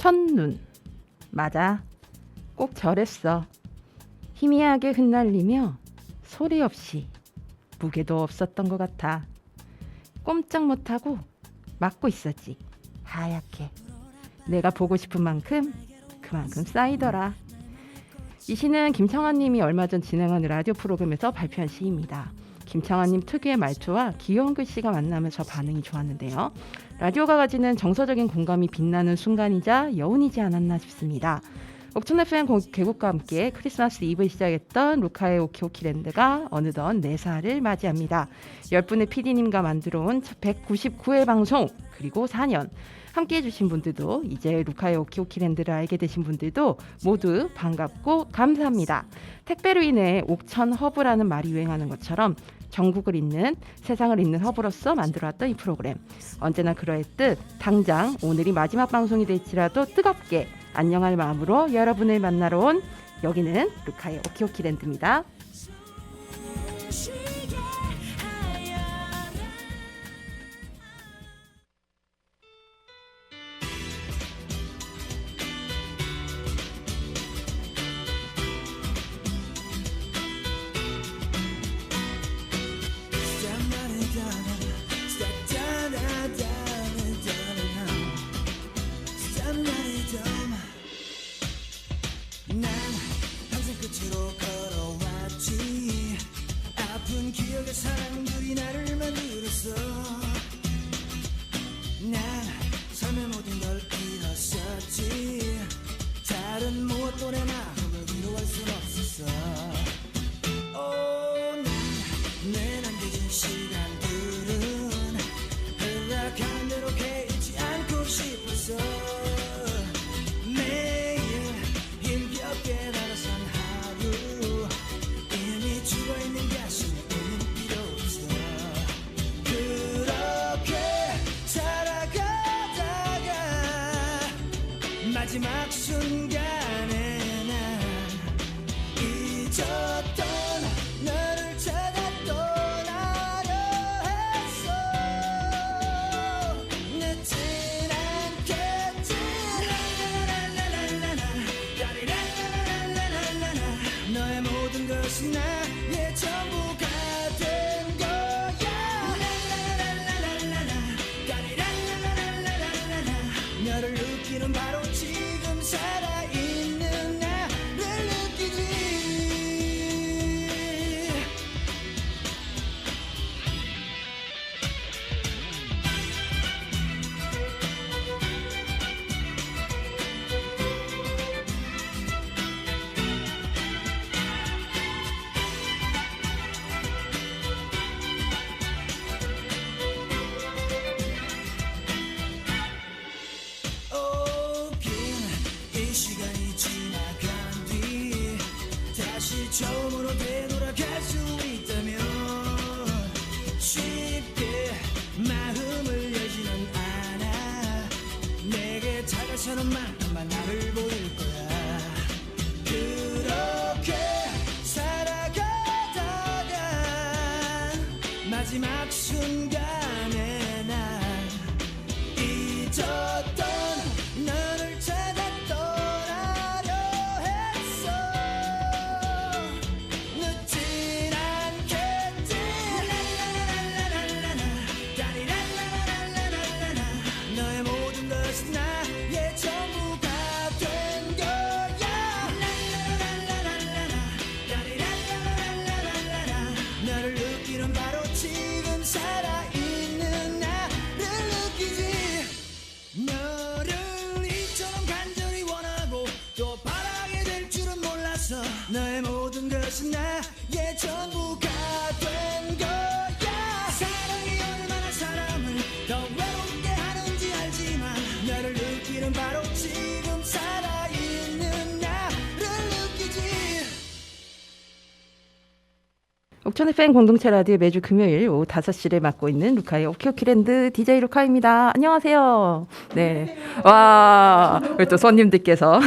첫눈. 맞아. 꼭 저랬어. 희미하게 흩날리며 소리 없이 무게도 없었던 것 같아. 꼼짝 못하고 막고 있었지. 하얗게. 내가 보고 싶은 만큼 그만큼 쌓이더라. 이 시는 김청아님이 얼마 전 진행하는 라디오 프로그램에서 발표한 시입니다. 김청아님 특유의 말투와 귀여운 글씨가 만나면서 반응이 좋았는데요. 라디오가 가지는 정서적인 공감이 빛나는 순간이자 여운이지 않았나 싶습니다. 옥천 FM 개국과 함께 크리스마스 이브에 시작했던 루카의 오키오키랜드가 어느덧 4살을 맞이합니다. 10분의 PD님과 만들어온 199회 방송 그리고 4년 함께해 주신 분들도 이제 루카의 오키오키랜드를 알게 되신 분들도 모두 반갑고 감사합니다. 택배로 인해 옥천 허브라는 말이 유행하는 것처럼 전국을 잇는 세상을 잇는 허브로서 만들어왔던 이 프로그램 언제나 그러했듯 당장 오늘이 마지막 방송이 될지라도 뜨겁게 안녕할 마음으로 여러분을 만나러 온 여기는 루카의 오키오키랜드입니다. 난 평생 끝으로 걸어왔지. 아픈 기억의 사랑들이 나를 만들었어. 난 삶의 모든 걸 잃었었지. 다른 무엇도 내 마음을 위로할 순 없었어. 내 남겨진 시간들은 흘러가는 대로 개의치 않고 싶었어. 힘겹게 나가선 하루 이미 죽어있는 가슴에 우린 필요 없어. 그렇게 살아가다가 마지막 순간에 난 잊었던 너를 찾아 떠나려 했어. 늦진 않겠지. 너의 모든 것이 나의 전부가 된 거야. 너를 느끼는 바로 지금 살아있는 나를 느끼지. 이 시간이 지나간 뒤 다시 처음으로 되돌아갈 수 있다면 쉽게 마음을 열지는 않아. 내게 다가서는 만큼만 나를 보일 거야. 그렇게 살아가다가 마지막 순간에 난 잊었던 너를 찾아 떠나려 했어. 늦진 않겠지. 너의 모든 것은 나의 전부가 된 거야. 너를 느끼는 바로 지금 살아있는 옥천의 팬 공동체 라디오 매주 금요일 오후 5시를 맡고 있는 루카의 오키오키랜드 DJ 루카입니다. 안녕하세요. 네. 와, 우리 또 손님들께서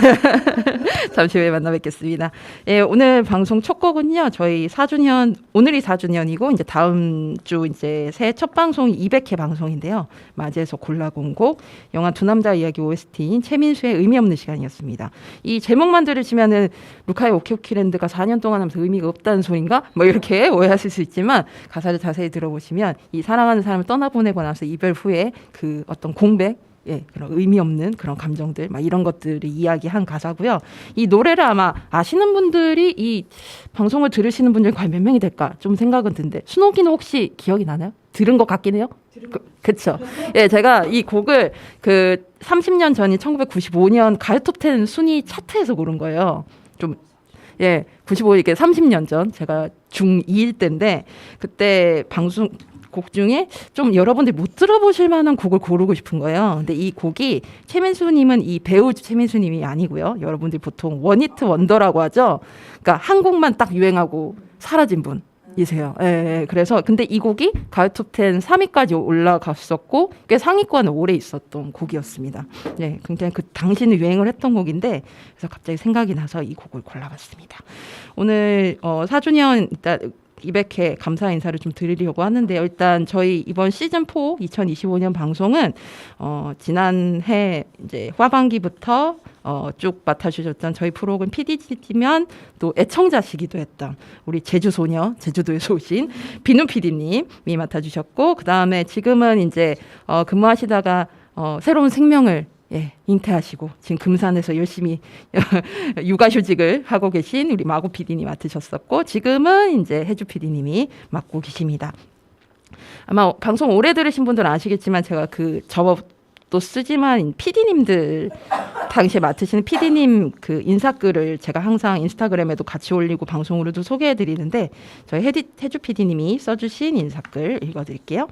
잠시 후에 만나 뵙겠습니다. 예, 오늘 방송 첫 곡은요. 저희 4주년, 오늘이 4주년이고 이제 다음 주 이제 새해 첫 방송이 200회 방송인데요. 맞이해서 골라본 곡 영화 두 남자 이야기 OST인 최민수의 의미 없는 시간이었습니다. 이 제목만 들으시면은 루카의 오키오키랜드가 4년 동안 하면서 의미가 없다는 소린가? 뭐 이렇게 오해하실 수 있지만 가사를 자세히 들어보시면 이 사랑하는 사람을 떠나보내고 나서 이별 후에 그 어떤 공백, 예, 그런 의미 없는 그런 감정들, 막 이런 것들을 이야기한 가사고요. 이 노래를 아마 아시는 분들이 이 방송을 들으시는 분들이 과연 몇 명이 될까 좀 생각은 드는데 순옥이는 혹시 기억이 나나요? 들은 것 같긴 해요. 그쵸. 예, 제가 이 곡을 그 30년 전인 1995년 가요 톱10 순위 차트에서 고른 거예요. 좀 예, 95 이게 30년 전 제가 중2일 때인데 그때 방송 곡 중에 좀 여러분들이 못 들어보실 만한 곡을 고르고 싶은 거예요. 근데 이 곡이 최민수님은 이 배우 최민수님이 아니고요. 여러분들이 보통 원히트 원더라고 하죠. 그러니까 한 곡만 딱 유행하고 사라진 분이세요. 예, 예. 그래서 근데 이 곡이 가요 톱10 3위까지 올라갔었고 꽤 상위권에 오래 있었던 곡이었습니다. 예, 굉장히 그 당시는 유행을 했던 곡인데 그래서 갑자기 생각이 나서 이 곡을 골라봤습니다. 오늘 4주년 일단 200회 감사 인사를 좀 드리려고 하는데요. 일단 저희 이번 시즌 4 2025년 방송은 지난해 이제 하반기부터 쭉 맡아주셨던 저희 프로그램 PD지면 또 애청자시기도 했던 우리 제주소녀 제주도에서 오신 비누 PD님이 맡아주셨고 그 다음에 지금은 이제 근무하시다가 새로운 생명을 잉태하시고 지금 금산에서 열심히 육아휴직을 하고 계신 우리 마고 PD님 맡으셨었고 지금은 이제 해주 PD님이 맡고 계십니다. 아마 방송 오래 들으신 분들은 아시겠지만 제가 또 쓰지만 PD님들 당시에 맡으시는 PD님 그 인사글을 제가 항상 인스타그램에도 같이 올리고 방송으로도 소개해드리는데 저희 해주 PD님이 써주신 인사글 읽어드릴게요.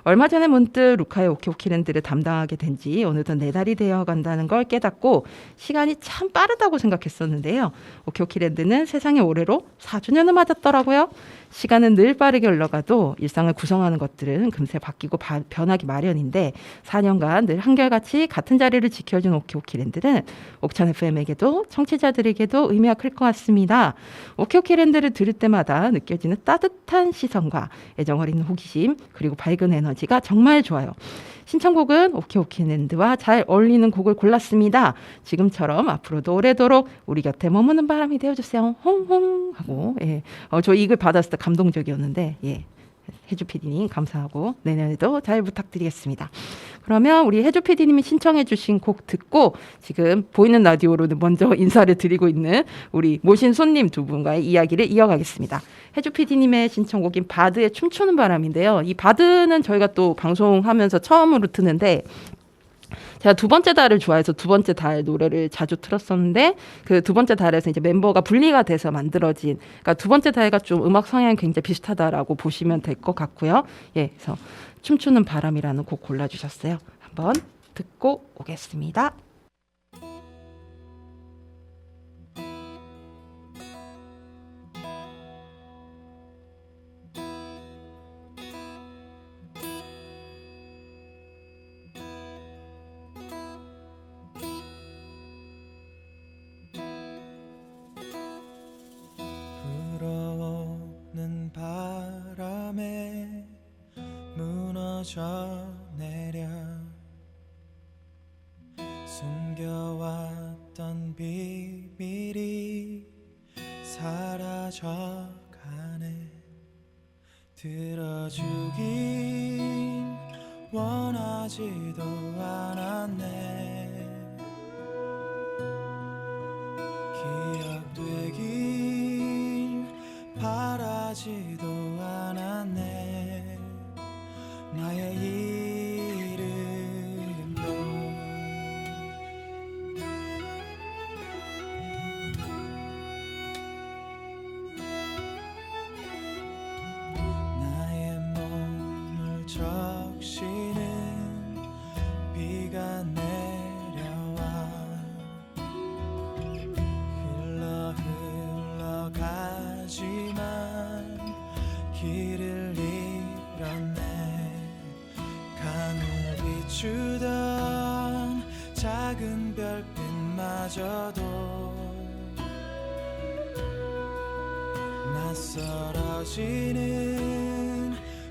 얼마 전에 문득 루카의 오키오키랜드를 담당하게 된 지 어느덧 4달이 되어 간다는 걸 깨닫고 시간이 참 빠르다고 생각했었는데요. 오키오키랜드는 세상의 올해로 4주년을 맞았더라고요. 시간은 늘 빠르게 흘러가도 일상을 구성하는 것들은 금세 바뀌고 변하기 마련인데 4년간 늘 한결같이 같은 자리를 지켜준 오키오키랜드는 옥천 FM에게도 청취자들에게도 의미가 클 것 같습니다. 오키오키랜드를 들을 때마다 느껴지는 따뜻한 시선과 애정어린 호기심 그리고 밝은 에너지가 정말 좋아요. 신청곡은 오키오키랜드와 잘 어울리는 곡을 골랐습니다. 지금처럼 앞으로도 오래도록 우리 곁에 머무는 바람이 되어주세요. 홍홍 하고 저 이 글 받았을 때 감동적이었는데 해주 PD님 감사하고 내년에도 잘 부탁드리겠습니다. 그러면 우리 해주 PD님이 신청해 주신 곡 듣고 지금 보이는 라디오로는 먼저 인사를 드리고 있는 우리 모신 손님 두 분과의 이야기를 이어가겠습니다. 해주 PD님의 신청곡인 바드의 춤추는 바람인데요. 이 바드는 저희가 또 방송하면서 처음으로 듣는데 제가 두 번째 달을 좋아해서 두 번째 달 노래를 자주 틀었었는데 그 두 번째 달에서 이제 멤버가 분리가 돼서 만들어진 그러니까 두 번째 달과 좀 음악 성향이 굉장히 비슷하다라고 보시면 될 것 같고요. 그래서 춤추는 바람이라는 곡 골라주셨어요. 한번 듣고 오겠습니다. 불어오는 바람에 무너져 내려 숨겨왔던 비밀이 사라져가네. 들어주긴 원하지도 않았네. 기억되길 바라지도 않았네. 나의 이름도 나의 몸을 적시는 비가 내려와 흘러가지만 작은 별빛마저도 낯설어지는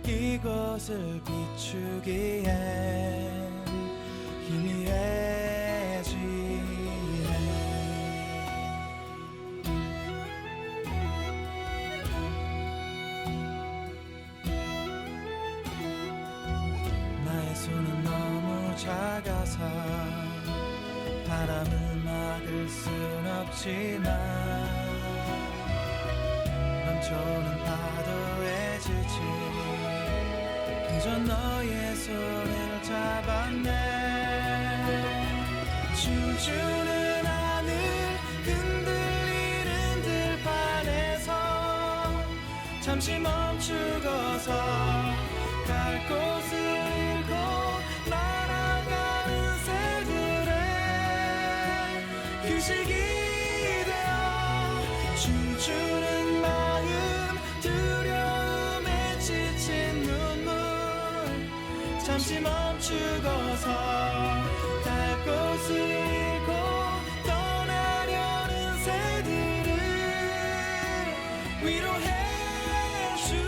이곳을 비추기엔 희미해지네. 나의 손은 너무 작아서 바람을 막을 순 없지만 넘쳐오는 파도에 지친 그저 너의 손을 잡았네. 춤추는 하늘 흔들리는 들판에서 잠시 멈추고서 갈 곳을 잃고 날아가는 새들의 휴식이 되어 춤추는 마음 두려움에 지친 눈물 잠시 멈추고서 갈 곳을 잃고 떠나려는 새들을 위로해 주어.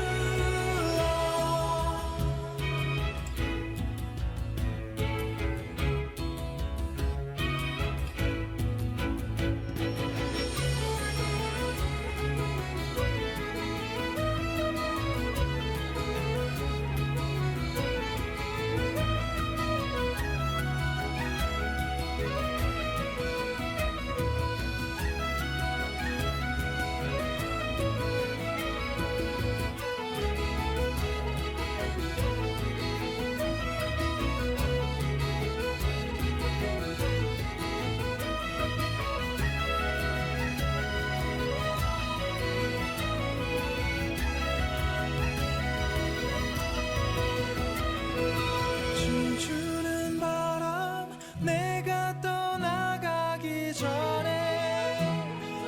춤추는 바람 내가 떠나가기 전에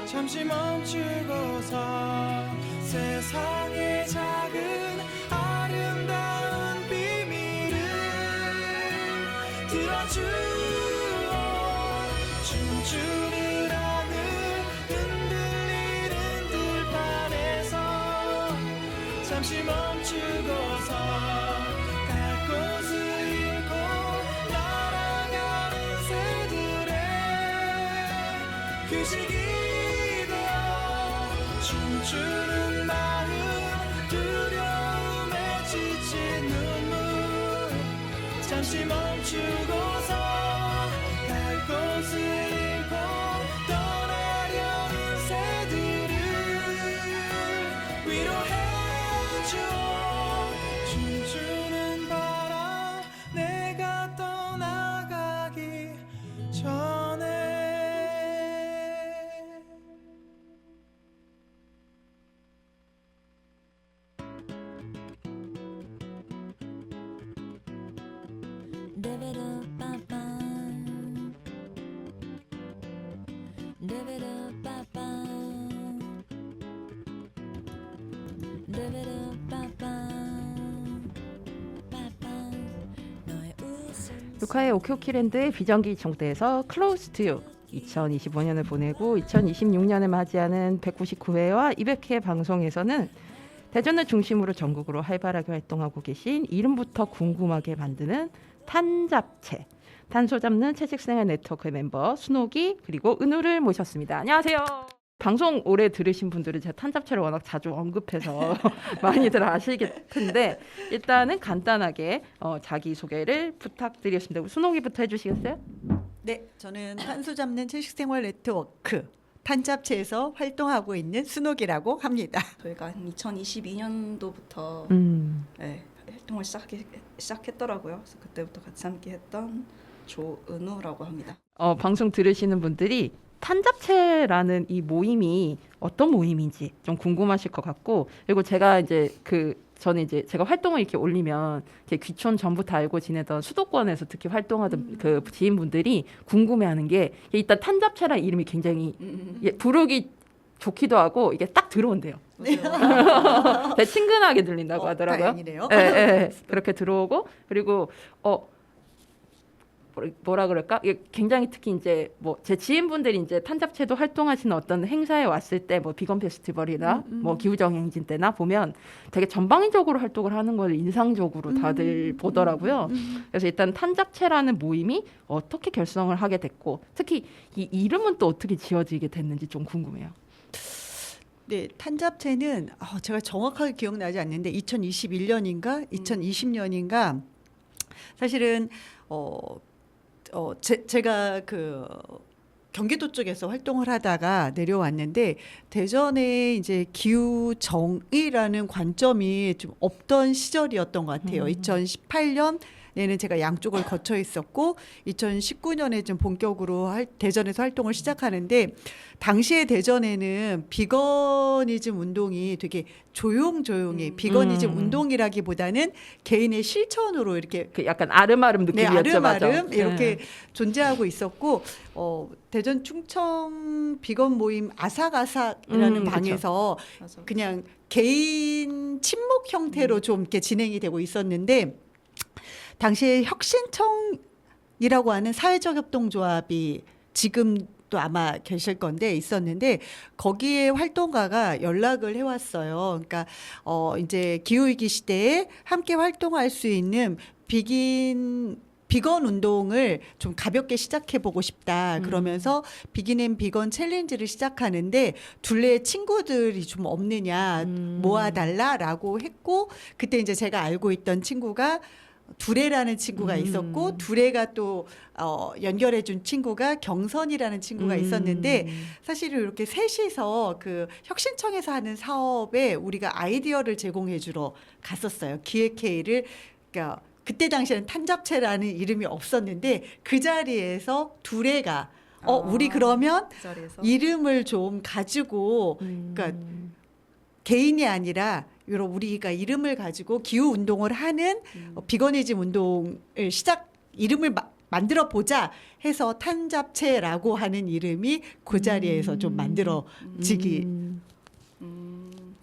잠시 멈추고서 세상의 작은 아름다운 비밀을 들어주어. 춤추는 하늘 흔들리는 들판에서 잠시 멈추고서 갈 곳을 잃고 날아가는 새들의 휴식이 되어 춤추는 마음 두려움에 지친 눈물 잠시 멈추고서 갈 곳을 잃고 떠나려는 새들을 위로해 주어. 춤추는 바람 내가 떠나가기 전에. 루카의 오케오키랜드의 비정기 총대에서 Close to You 2025년을 보내고 2026년을 맞이하는 199회와 200회 방송에서는 대전을 중심으로 전국으로 활발하게 활동하고 계신 이름부터 궁금하게 만드는 탄잡채 탄소 잡는 채식생활 네트워크 멤버 순옥이 그리고 은우를 모셨습니다. 안녕하세요. 방송 오래 들으신 분들은 제가 탄잡채를 워낙 자주 언급해서 많이들 아시겠 텐데 일단은 간단하게 자기소개를 부탁드리겠습니다. 우리 순옥이부터 해주시겠어요? 네, 저는 탄소 잡는 채식생활 네트워크 탄잡채에서 활동하고 있는 순옥이라고 합니다. 저희가 한 2022년도부터 네, 활동을 시작했더라고요. 그래서 그때부터 같이 함께했던 조은우라고 합니다. 방송 들으시는 분들이 탄잡채라는 이 모임이 어떤 모임인지 좀 궁금하실 것 같고, 그리고 제가 이제 저는 이제 제가 활동을 이렇게 올리면 이렇게 귀촌 전부터 알고 지내던 수도권에서 특히 활동하던 그 지인분들이 궁금해하는 게 일단 탄잡채라는 이름이 굉장히 부르기 좋기도 하고 이게 딱 들어온대요. 되게 친근하게 들린다고 하더라고요. 다행이네요. 네, 그렇게 들어오고, 그리고 뭐라 그럴까? 이게 굉장히 특히 이제 뭐 제 지인분들이 이제 탄잡체도 활동하시는 어떤 행사에 왔을 때 뭐 비건 페스티벌이나 뭐 기후정행진 때나 보면 되게 전방위적으로 활동을 하는 걸 인상적으로 다들 보더라고요. 그래서 일단 탄잡체라는 모임이 어떻게 결성을 하게 됐고 특히 이 이름은 또 어떻게 지어지게 됐는지 좀 궁금해요. 네, 탄잡체는 제가 정확하게 기억나지 않는데 2021년인가 2020년인가 사실은 제가 그 경기도 쪽에서 활동을 하다가 내려왔는데 대전에 이제 기후 정의라는 관점이 좀 없던 시절이었던 것 같아요. 2018년에는 제가 양쪽을 거쳐 있었고 2019년에 좀 본격으로 대전에서 활동을 시작하는데 당시에 대전에는 비거니즘 운동이 되게 조용조용히 비거니즘 운동이라기보다는 개인의 실천으로 이렇게 그 약간 아름아름 네, 느낌이었죠. 아름아름 이렇게 네. 존재하고 있었고 대전 충청 비건 모임 아삭아삭이라는 그쵸. 방에서 맞아. 그냥 개인 친목 형태로 좀 이렇게 진행이 되고 있었는데 당시에 혁신청이라고 하는 사회적 협동조합이 지금도 아마 계실 건데 있었는데 거기에 활동가가 연락을 해왔어요. 그러니까 이제 기후위기 시대에 함께 활동할 수 있는 비건 운동을 좀 가볍게 시작해보고 싶다. 그러면서 비긴 앤 비건 챌린지를 시작하는데 둘레 친구들이 좀 없느냐 모아달라라고 했고 그때 이제 제가 알고 있던 친구가 두레라는 친구가 있었고 두레가 또 연결해준 친구가 경선이라는 친구가 있었는데 사실 이렇게 셋이서 그 혁신청에서 하는 사업에 우리가 아이디어를 제공해주러 갔었어요. 기획회의를 그러니까 그때 당시에는 탄잡체라는 이름이 없었는데 그 자리에서 두레가 우리 그러면 그 자리에서 이름을 좀 가지고 그러니까 개인이 아니라 우리가 이름을 가지고 기후 운동을 하는 비거니즘 운동을 이름을 만들어 보자 해서 탄잡체라고 하는 이름이 그 자리에서 좀 만들어지기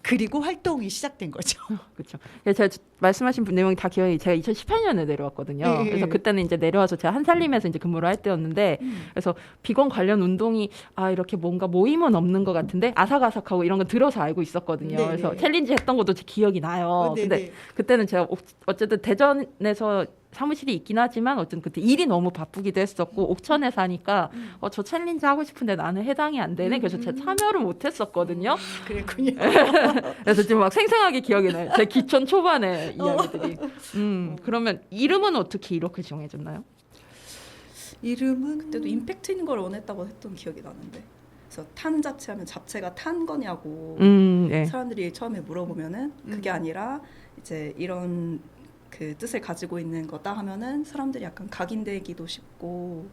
그리고 활동이 시작된 거죠. 그렇죠. 제가 말씀하신 내용이 다 기억이 제가 2018년에 내려왔거든요. 예, 그래서 예. 그때는 이제 내려와서 제가 한살림에서 이제 근무를 할 때였는데 그래서 비건 관련 운동이 이렇게 뭔가 모임은 없는 것 같은데 아삭아삭하고 이런 거 들어서 알고 있었거든요. 네네. 그래서 챌린지 했던 것도 제 기억이 나요. 네네. 근데 그때는 제가 어쨌든 대전에서 사무실이 있긴 하지만 어쨌든 그때 일이 너무 바쁘기도 했었고 옥천에 사니까 저 챌린지 하고 싶은데 나는 해당이 안 되네. 그래서 제가 참여를 못 했었거든요. 그랬군요. 그래서 지금 막 생생하게 기억이 나요. 제 기촌 초반의 이야기들이. 그러면 이름은 어떻게 이렇게 정해졌나요? 이름은 그때도 임팩트 있는 걸 원했다고 했던 기억이 나는데 그래서 탄 잡채하면 잡채가 탄 거냐고 네. 사람들이 처음에 물어보면은 그게 아니라 이제 이런 그 뜻을 가지고 있는 거다 하면은 사람들이 약간 각인되기도 쉽고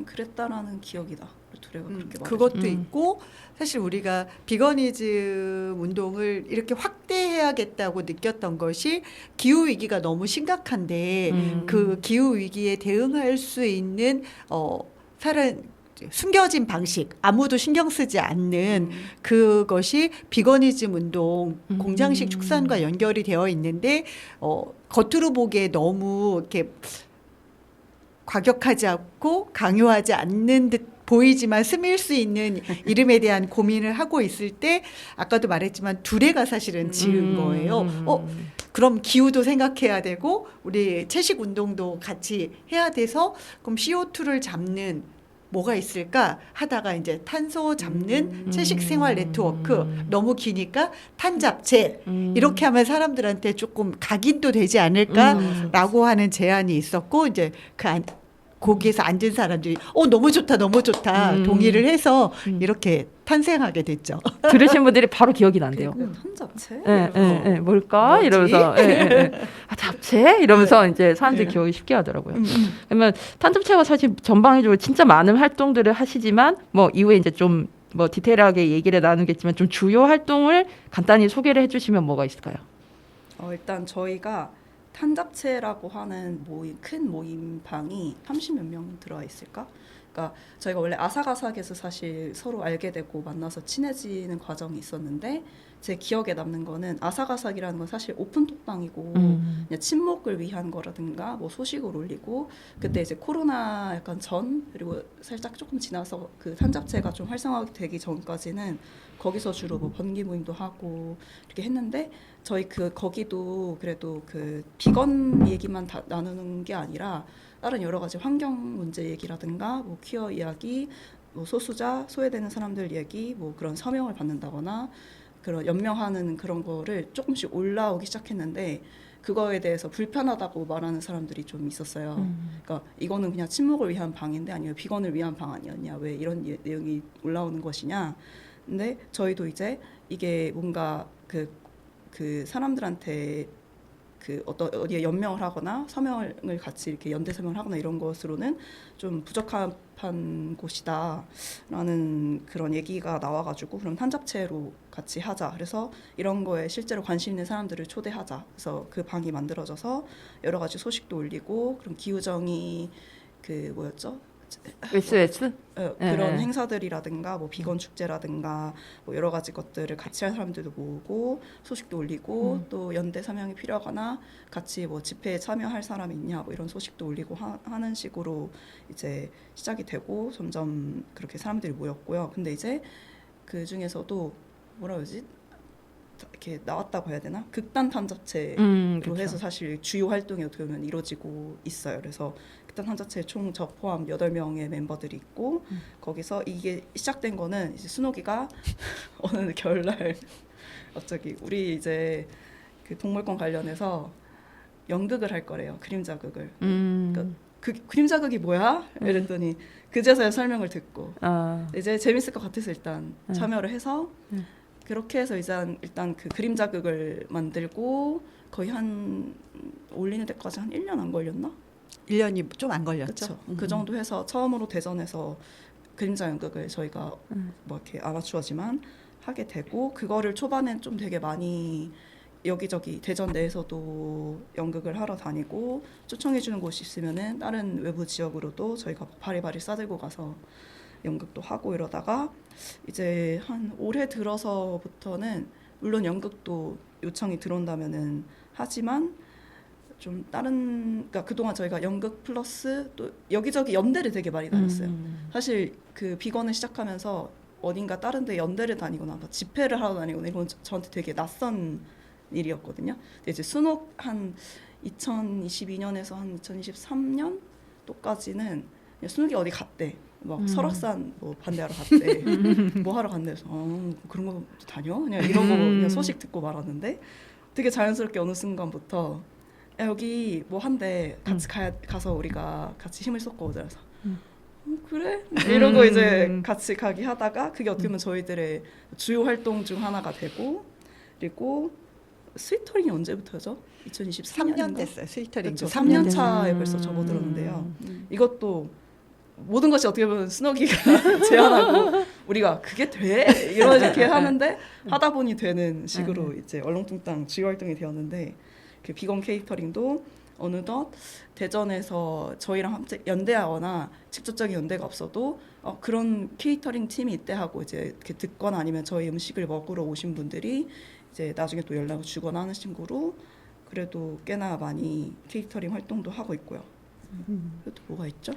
그랬다라는 기억이 나. 두레가 그렇게 그것도 있고 사실 우리가 비거니즘 운동을 이렇게 확대해야겠다고 느꼈던 것이 기후 위기가 너무 심각한데 그 기후 위기에 대응할 수 있는 숨겨진 방식, 아무도 신경 쓰지 않는 그것이 비거니즘 운동, 공장식 축산과 연결이 되어 있는데 겉으로 보기에 너무 이렇게 과격하지 않고 강요하지 않는 듯 보이지만 스밀 수 있는 이름에 대한 고민을 하고 있을 때 아까도 말했지만 두레가 사실은 지은 거예요. 그럼 기후도 생각해야 되고 우리 채식 운동도 같이 해야 돼서 그럼 CO2를 잡는 뭐가 있을까 하다가 이제 탄소 잡는 채식 생활 네트워크 너무 기니까 탄잡채 이렇게 하면 사람들한테 조금 각인도 되지 않을까라고 하는 제안이 있었고 이제 거기에서 앉은 사람들이 너무 좋다 너무 좋다 동의를 해서 이렇게 탄생하게 됐죠. 들으신 분들이 바로 기억이 난대요. 탄 잡채? 네, 뭘까? 뭐지? 이러면서 잡채? 이러면서 이제 사람들이 기억이 쉽게 하더라고요. 그러면 탄잡채가 사실 전방위적으로 진짜 많은 활동들을 하시지만 뭐 이후에 이제 좀 뭐 디테일하게 얘기를 나누겠지만 좀 주요 활동을 간단히 소개를 해주시면 뭐가 있을까요? 일단 저희가 탄잡채라고 하는 큰 모임방이 30몇 명 들어와 있을까? 그러니까 저희가 원래 아삭아삭에서 사실 서로 알게 되고 만나서 친해지는 과정이 있었는데 제 기억에 남는 거는 아삭아삭이라는 건 사실 오픈톡방이고 그냥 친목을 위한 거라든가 뭐 소식을 올리고 그때 이제 코로나 약간 전 그리고 살짝 조금 지나서 그 탄잡체가 좀 활성화되기 전까지는 거기서 주로 뭐 번기 모임도 하고 이렇게 했는데 저희 그 거기도 그래도 그 비건 얘기만 다 나누는 게 아니라 다른 여러 가지 환경 문제 얘기라든가 뭐 퀴어 이야기 뭐 소수자 소외되는 사람들 얘기 뭐 그런 서명을 받는다거나 그런 연명하는 그런 거를 조금씩 올라오기 시작했는데 그거에 대해서 불편하다고 말하는 사람들이 좀 있었어요. 그러니까 이거는 그냥 친목을 위한 방인데 아니면 비건을 위한 방 아니었냐? 왜 이런 내용이 올라오는 것이냐? 근데 저희도 이제 이게 뭔가 그 사람들한테 그 어디에 연명을 하거나 서명을 같이 이렇게 연대 서명을 하거나 이런 것으로는 좀 부적합한 곳이다라는 그런 얘기가 나와가지고 그럼 탄잡체로 같이 하자. 그래서 이런 거에 실제로 관심 있는 사람들을 초대하자. 그래서 그 방이 만들어져서 여러 가지 소식도 올리고 그럼 기우정이 그 뭐였죠? SOS? 그런 행사들이라든가 뭐 비건 축제라든가 뭐 여러 가지 것들을 같이 할 사람들도 모으고 소식도 올리고 또 연대 서명이 필요하거나 같이 뭐 집회에 참여할 사람이 있냐 뭐 이런 소식도 올리고 하는 식으로 이제 시작이 되고 점점 그렇게 사람들이 모였고요. 근데 이제 그 중에서도 뭐라 그러지? 이렇게 나왔다고 해야 되나? 극단 탄잡체로 그쵸. 해서 사실 주요 활동이 어떻게 보면 이루어지고 있어요. 그래서 극단 탄잡체 총 저 포함 8명의 멤버들이 있고 거기서 이게 시작된 거는 이제 순옥이가 어느 겨울날 갑자기 우리 이제 그 동물권 관련해서 연극을 할 거래요. 그림자극을. 그러니까 그 그림자극이 뭐야? 이랬더니 그제서야 설명을 듣고 이제 재밌을 것 같아서 일단 참여를 해서 그렇게 해서 이제 일단 그 그림자극을 만들고 거의 한 올리는 데까지 한 1년 안 걸렸나? 1년이 좀 안 걸렸죠. 그렇죠. 그 정도 해서 처음으로 대전에서 그림자 연극을 저희가 뭐 이렇게 아마추어지만 하게 되고 그거를 초반엔 좀 되게 많이 여기저기 대전 내에서도 연극을 하러 다니고 초청해 주는 곳이 있으면은 다른 외부 지역으로도 저희가 바리바리 싸들고 가서 연극도 하고 이러다가 이제 한 올해 들어서부터는 물론 연극도 요청이 들어온다면은 하지만 좀 다른 그러니까 그동안 저희가 연극 플러스 또 여기저기 연대를 되게 많이 다녔어요. 사실 그 비건을 시작하면서 어딘가 다른 데 연대를 다니거나 뭐 집회를 하러 다니거나 이건 저한테 되게 낯선 일이었거든요. 근데 이제 순옥 한 2022년에서 한 2023년 또까지는 순옥이 어디 갔대. 막 설악산 뭐 반대하러 갔대. 뭐 하러 간대. 그래서 그런 거 다녀? 그냥 이런 거 그냥 소식 듣고 말았는데 되게 자연스럽게 어느 순간부터 야, 여기 뭐 한대 같이 가서 우리가 같이 힘을 쏟고 오자. 그래서 그래? 이러고 이제 같이 가기 하다가 그게 어떻게 보면 저희들의 주요 활동 중 하나가 되고 그리고 스위터링이 언제부터죠? 2023년 3년 됐어요. 스위터링. 그렇죠. 3년 차에 벌써 접어들었는데요. 이것도 모든 것이 어떻게 보면 스너기가 제안하고 우리가 그게 돼? 이렇게 하는데 하다 보니 되는 식으로 이제 얼렁뚱땅 주요 활동이 되었는데 그 비건 케이터링도 어느덧 대전에서 저희랑 함께 연대하거나 직접적인 연대가 없어도 그런 케이터링 팀이 있대 하고 이제 이렇게 듣거나 아니면 저희 음식을 먹으러 오신 분들이 이제 나중에 또 연락을 주거나 하는 식으로 그래도 꽤나 많이 케이터링 활동도 하고 있고요. 또 뭐가 있죠?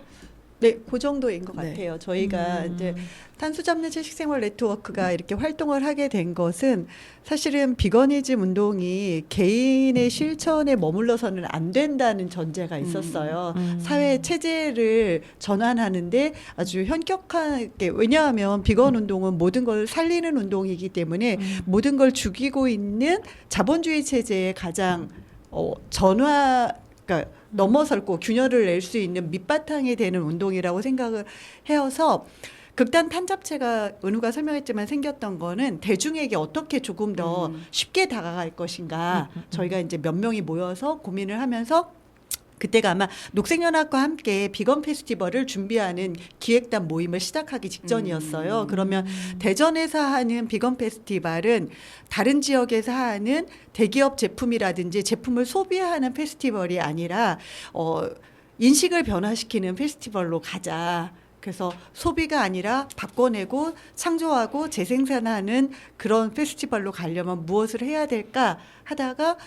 네, 그 정도인 것 네. 같아요. 저희가 이제 탄소 잡는 채식생활 네트워크가 이렇게 활동을 하게 된 것은 사실은 비거니즘 운동이 개인의 실천에 머물러서는 안 된다는 전제가 있었어요. 사회 체제를 전환하는데 아주 현격하게 그러니까 비건 운동은 모든 걸 살리는 운동이기 때문에 모든 걸 죽이고 있는 자본주의 체제의 가장 그러니까 넘어설고 균열을 낼 수 있는 밑바탕이 되는 운동이라고 생각을 해서 극단 탄잡체가 은우가 설명했지만 생겼던 거는 대중에게 어떻게 조금 더 쉽게 다가갈 것인가 저희가 이제 몇 명이 모여서 고민을 하면서 그때가 아마 녹색연합과 함께 비건 페스티벌을 준비하는 기획단 모임을 시작하기 직전이었어요. 그러면 대전에서 하는 비건 페스티벌은 다른 지역에서 하는 대기업 제품이라든지 제품을 소비하는 페스티벌이 아니라 인식을 변화시키는 페스티벌로 가자. 그래서 소비가 아니라 바꿔내고 창조하고 재생산하는 그런 페스티벌로 가려면 무엇을 해야 될까 하다가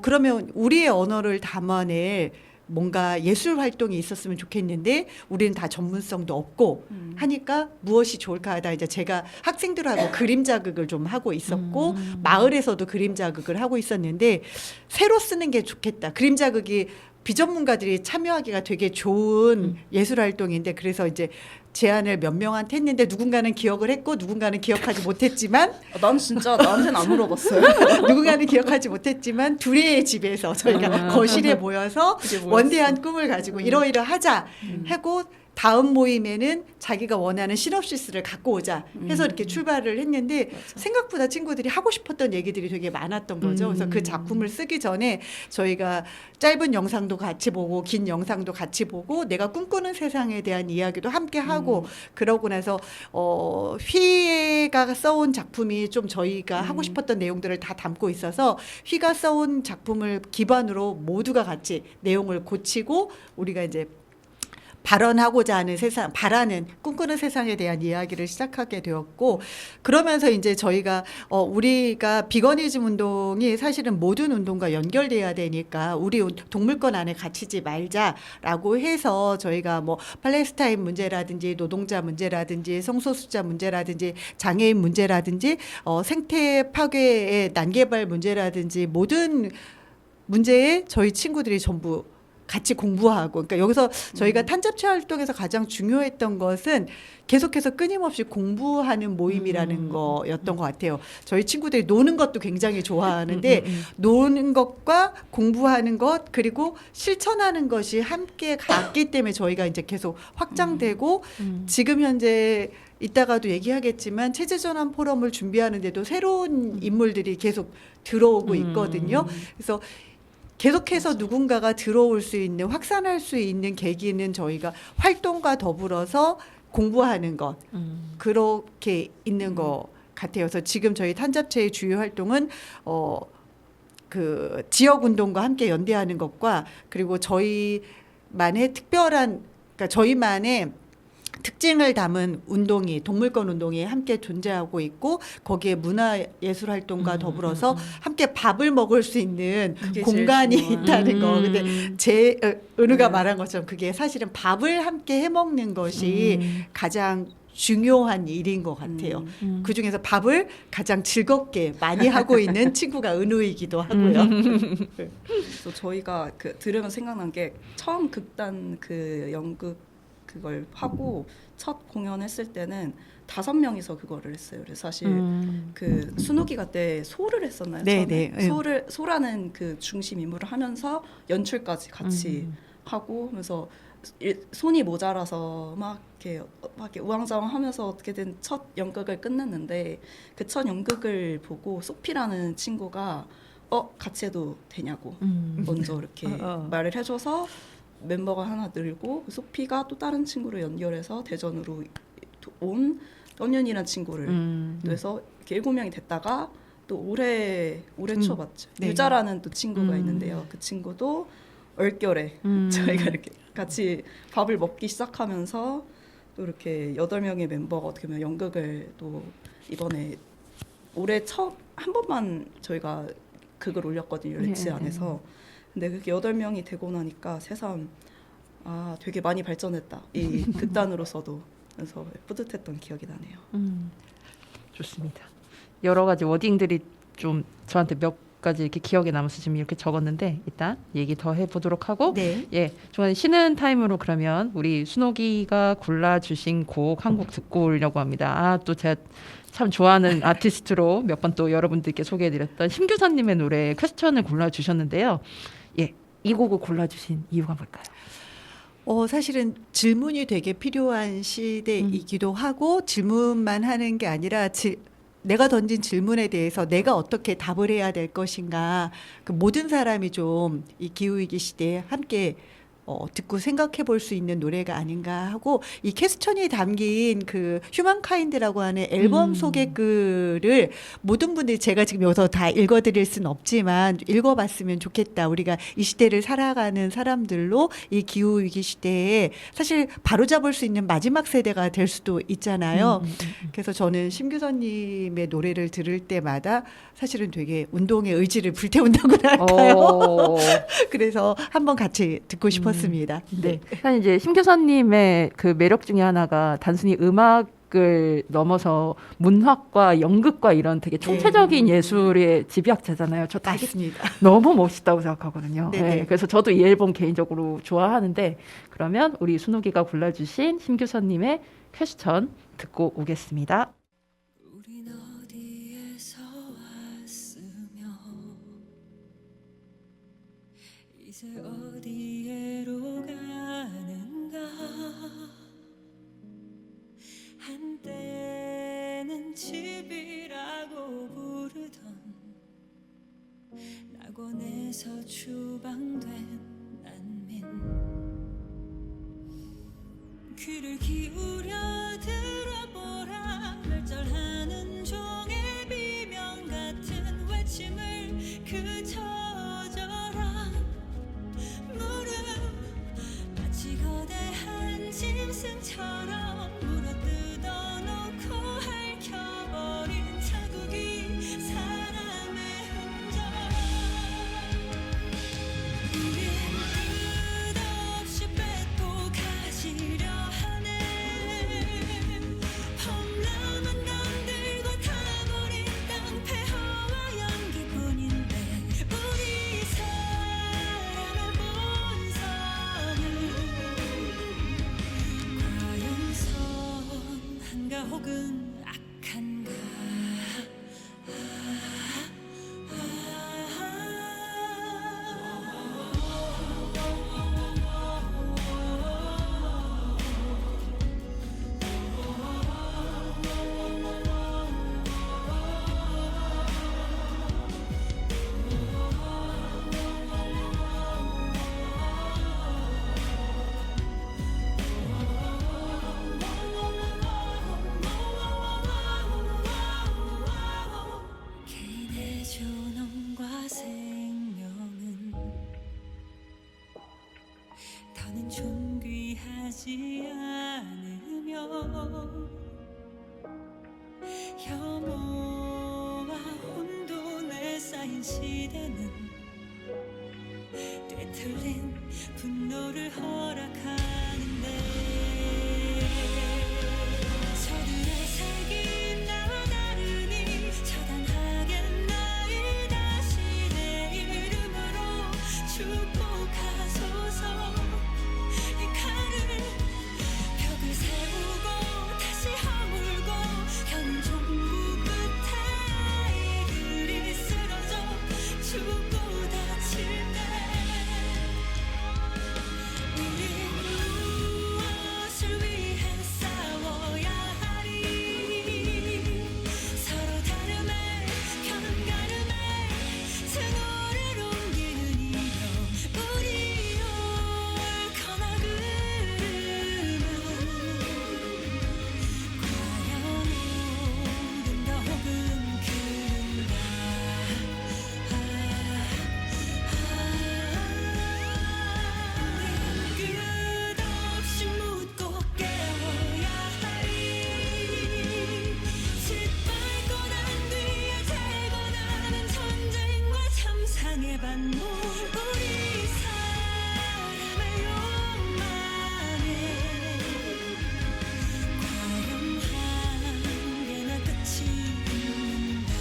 그러면 우리의 언어를 담아낼 뭔가 예술 활동이 있었으면 좋겠는데 우리는 다 전문성도 없고 하니까 무엇이 좋을까 하다 이제 제가 학생들하고 그림 자극을 좀 하고 있었고 마을에서도 그림 자극을 하고 있었는데 새로 쓰는 게 좋겠다. 그림 자극이 비전문가들이 참여하기가 되게 좋은 예술 활동인데 그래서 이제 제안을 몇 명한테 했는데 누군가는 기억을 했고 누군가는 기억하지 못했지만 난 진짜 나한테는 안 물어봤어요. 누군가는 기억하지 못했지만 둘의 집에서 저희가 거실에 모여서 그게 뭐였어? 원대한 꿈을 가지고 이러이러하자 하고 다음 모임에는 자기가 원하는 시놉시스를 갖고 오자 해서 이렇게 출발을 했는데 생각보다 친구들이 하고 싶었던 얘기들이 되게 많았던 거죠. 그래서 그 작품을 쓰기 전에 저희가 짧은 영상도 같이 보고 긴 영상도 같이 보고 내가 꿈꾸는 세상에 대한 이야기도 함께 하고 그러고 나서 휘가 써온 작품이 좀 저희가 하고 싶었던 내용들을 다 담고 있어서 휘가 써온 작품을 기반으로 모두가 같이 내용을 고치고 우리가 이제 발언하고자 하는 세상, 바라는 꿈꾸는 세상에 대한 이야기를 시작하게 되었고 그러면서 이제 저희가 우리가 비거니즘 운동이 사실은 모든 운동과 연결돼야 되니까 우리 동물권 안에 갇히지 말자라고 해서 저희가 뭐 팔레스타인 문제라든지 노동자 문제라든지 성소수자 문제라든지 장애인 문제라든지 생태 파괴의 난개발 문제라든지 모든 문제에 저희 친구들이 전부 같이 공부하고 그러니까 여기서 저희가 탄잡체 활동에서 가장 중요했던 것은 계속해서 끊임없이 공부하는 모임이라는 거였던 것 같아요. 저희 친구들이 노는 것도 굉장히 좋아하는데 노는 것과 공부하는 것 그리고 실천하는 것이 함께 갔기 때문에 저희가 이제 계속 확장되고 지금 현재 이따가도 얘기하겠지만 체제전환 포럼을 준비하는데도 새로운 인물들이 계속 들어오고 있거든요. 그래서 계속해서 누군가가 들어올 수 있는 확산할 수 있는 계기는 저희가 활동과 더불어서 공부하는 것 그렇게 있는 것 같아요. 그래서 지금 저희 탄잡체의 주요 활동은 그 지역 운동과 함께 연대하는 것과 그리고 저희만의 특별한 그러니까 저희만의 특징을 담은 운동이 동물권 운동이 함께 존재하고 있고 거기에 문화예술 활동과 더불어서 함께 밥을 먹을 수 있는 그게 공간이 제일 중요한. 있다는 거. 근데 은우가 말한 것처럼 그게 사실은 밥을 함께 해먹는 것이 가장 중요한 일인 것 같아요. 그중에서 밥을 가장 즐겁게 많이 하고 있는 친구가 은우이기도 하고요. 그래서 저희가 그 들으면 생각난 게 처음 극단 그 연극 그걸 하고 첫 공연했을 때는 5명이서 그거를 했어요. 그래서 사실 그 순우기가 때 소를 했었나요? 네, 처음에? 네. 소라는 그 중심 인물을 하면서 연출까지 같이 하고 하면서 손이 모자라서 막 이렇게 우왕좌왕하면서 어떻게든 첫 연극을 끝냈는데 그 첫 연극을 보고 소피라는 친구가 같이 해도 되냐고 먼저 이렇게 말을 해줘서 멤버가 하나 늘고 소피가 또 다른 친구를 연결해서 대전으로 온 언년이라는 친구를 그래서 이렇게 7명이 됐다가 또 올해 초 봤죠. 네. 유자라는 또 친구가 있는데요. 그 친구도 얼결에 저희가 이렇게 같이 밥을 먹기 시작하면서 또 이렇게 8명의 멤버가 어떻게 보면 연극을 또 이번에 올해 첫 한 번만 저희가 극을 올렸거든요. 레츠 안에서. 근데 그게 8명이 되고 나니까 새삼 되게 많이 발전했다. 이 극단으로서도. 그래서 뿌듯했던 기억이 나네요. 좋습니다. 여러 가지 워딩들이 좀 저한테 몇 가지 이렇게 기억에 남아서 지금 이렇게 적었는데 일단 얘기 더 해보도록 하고 네. 예, 중간에 쉬는 타임으로 그러면 우리 순옥이가 골라주신 곡 한 곡 듣고 오려고 합니다. 또 제가 참 좋아하는 아티스트로 몇 번 또 여러분들께 소개해드렸던 심규선님의 노래 퀘스천을 골라주셨는데요. 예, 이 곡을 골라주신 이유가 뭘까요? 사실은 질문이 되게 필요한 시대이기도 하고 질문만 하는 게 아니라 내가 던진 질문에 대해서 내가 어떻게 답을 해야 될 것인가 그 모든 사람이 좀 이 기후위기 시대에 함께 듣고 생각해 볼 수 있는 노래가 아닌가 하고 이 캐스천이 담긴 그 휴먼카인드라고 하는 앨범 소개글을 모든 분들이 제가 지금 여기서 다 읽어드릴 수는 없지만 읽어봤으면 좋겠다. 우리가 이 시대를 살아가는 사람들로 이 기후위기 시대에 사실 바로잡을 수 있는 마지막 세대가 될 수도 있잖아요. 그래서 저는 심규선님의 노래를 들을 때마다 사실은 되게 운동의 의지를 불태운다고 할까요? 그래서 한번 같이 듣고 싶었습니다. 네. 사실 이제 심교선님의 그 매력 중에 하나가 단순히 음악을 넘어서 문학과 연극과 이런 되게 총체적인 예술의 집약자잖아요. 저 되게 맞습니다. 너무 멋있다고 생각하거든요. 네네. 네, 그래서 저도 이 앨범 개인적으로 좋아하는데 그러면 우리 순욱이가 골라주신 심교선님의 퀘스천 듣고 오겠습니다. 우린 어디에서 왔으며 이제 어디에로 가는가 한때는 집이라고 부르던 낙원에서 추방된 난민 귀를 기울여 들어보라 멸절하는 종의 비명 같은 외침을 그저 져라 무릎 마치 거대한 짐승처럼 물어뜯어 놓고 핥혀버린 자국이 사람의 흔적 우린 끝없이 뺏고 가시려 하네 험난한 감들고 타버린 땅 폐허와 연기뿐인데 우리 사람의 본성은 과연 선한가 혹은 악한가 개인의 존엄과 생명은 더는 존귀하지 않으며 혐오와 혼돈에 쌓인 시대는 되틀린 분노를 허락하는데 저들의 색이 나와 다르니 처단하게 나의 다시 내 이름으로 축복하소서 이 칼을 벽을 세우고 다시 허물고 현 종부 끝에 아이들이 쓰러져 죽고 다칠 때 우린 무엇을 위해 싸워야 하리 서로 다름에 편가름에 증오를 옮기는 이여 우리 옳거나 그름은 과연 옳은가 혹은 그른가 끝없이 묻고 깨워야 하리 짓밟고 난 뒤에 재건하는 전쟁과 참상의 반복 우리 사람의 욕망에 과연 한계나 끝이 있는가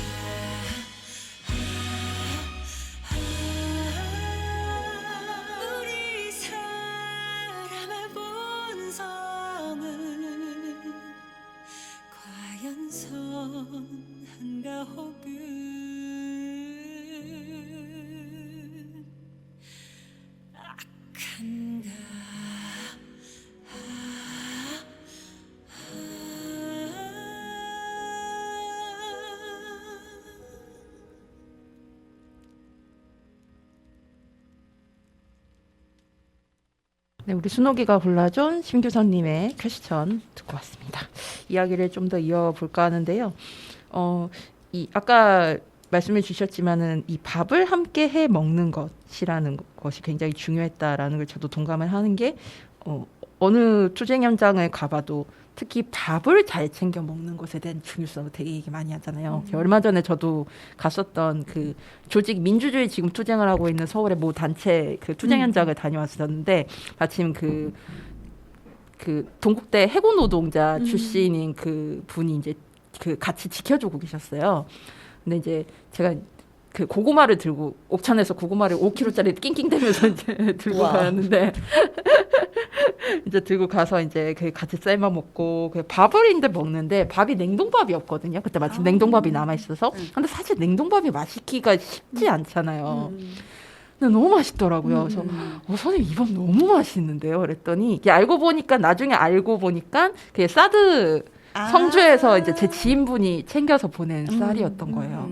우리 사람의 본성은 과연 선한가 혹은 악한가 네, 우리 순옥이가 골라준 심규선님의 퀘스천 듣고 왔습니다. 이야기를 좀 더 이어볼까 하는데요. 이 아까 말씀해 주셨지만은 이 밥을 함께 해 먹는 것이라는 것이 굉장히 중요했다라는 걸 저도 동감을 하는 게 어느 투쟁 현장을 가봐도 특히 밥을 잘 챙겨 먹는 것에 대한 중요성을 되게 얘기 많이 하잖아요. 얼마 전에 저도 갔었던 그 조직 민주주의 지금 투쟁을 하고 있는 서울의 모 단체 그 투쟁 현장을 다녀왔었는데 마침 그 동국대 해고 노동자 출신인 그 분이 이제 그 같이 지켜주고 계셨어요. 근데 이제 제가 그 고구마를 들고 옥천에서 고구마를 5kg짜리 낑낑대면서 이제 들고 가는데 이제 들고 가서 이제 그 같이 삶아 먹고 그 밥을 인데 먹는데 밥이 냉동밥이었거든요. 그때 마침 냉동밥이 남아 있어서. 근데 사실 냉동밥이 맛있기가 쉽지 않잖아요. 근데 너무 맛있더라고요. 그래서 선생님 이 밥 너무 맛있는데요. 그랬더니 이게 나중에 알고 보니까 그게 사드 성주에서 이제 제 지인분이 챙겨서 보낸 쌀이었던 거예요.